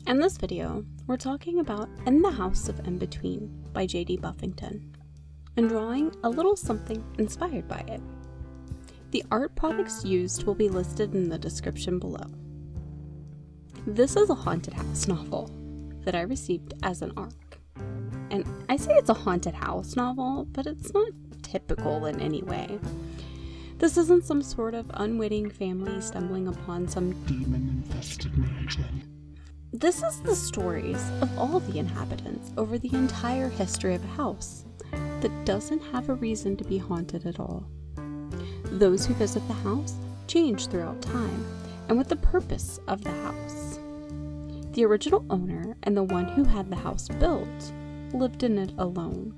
In this video, we're talking about In the House of In-Between by J.D. Buffington, and drawing a little something inspired by it. The art products used will be listed in the description below. This is a haunted house novel that I received as an ARC. And I say it's a haunted house novel, but it's not typical in any way. This isn't some sort of unwitting family stumbling upon some demon-infested mansion. This is the stories of all the inhabitants over the entire history of a house that doesn't have a reason to be haunted at all. Those who visit the house change throughout time and with the purpose of the house. The original owner and the one who had the house built lived in it alone,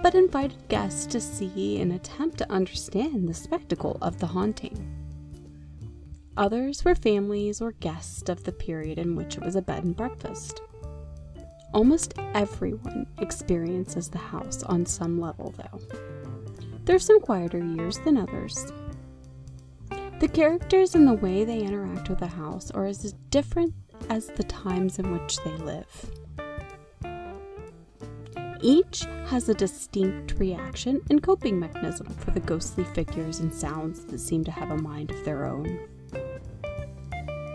but invited guests to see and attempt to understand the spectacle of the haunting. Others were families or guests of the period in which it was a bed and breakfast. Almost everyone experiences the house on some level, though. There's some quieter years than others. The characters and the way they interact with the house are as different as the times in which they live. Each has a distinct reaction and coping mechanism for the ghostly figures and sounds that seem to have a mind of their own.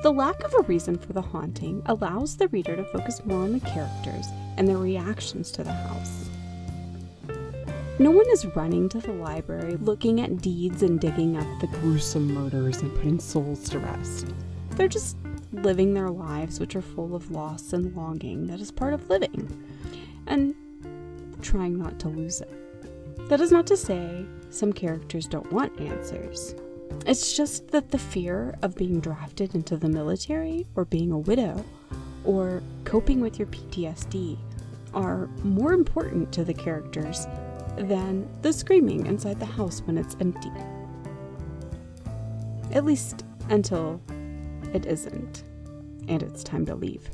The lack of a reason for the haunting allows the reader to focus more on the characters and their reactions to the house. No one is running to the library looking at deeds and digging up the gruesome murders and putting souls to rest. They're just living their lives, which are full of loss and longing that is part of living, and trying not to lose it. That is not to say some characters don't want answers. It's just that the fear of being drafted into the military, or being a widow, or coping with your PTSD are more important to the characters than the screaming inside the house when it's empty. At least until it isn't, and it's time to leave.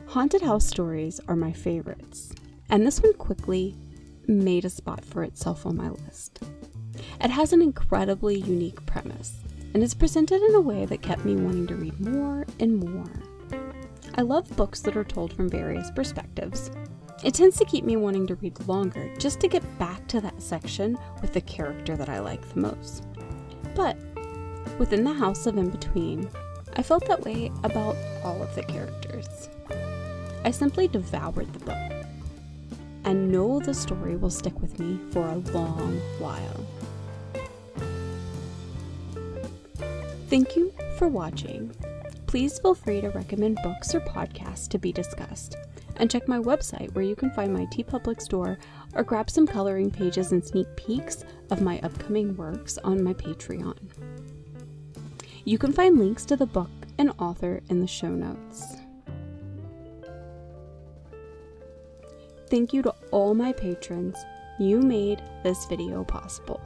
Haunted house stories are my favorites, and this one quickly made a spot for itself on my list. It has an incredibly unique premise, and is presented in a way that kept me wanting to read more and more. I love books that are told from various perspectives. It tends to keep me wanting to read longer, just to get back to that section with the character that I like the most. But within the House of In-Between, I felt that way about all of the characters. I simply devoured the book, and know the story will stick with me for a long while. Thank you for watching. Please feel free to recommend books or podcasts to be discussed, and check my website where you can find my TeePublic store or grab some coloring pages and sneak peeks of my upcoming works on my Patreon. You can find links to the book and author in the show notes. Thank you to all my patrons. You made this video possible.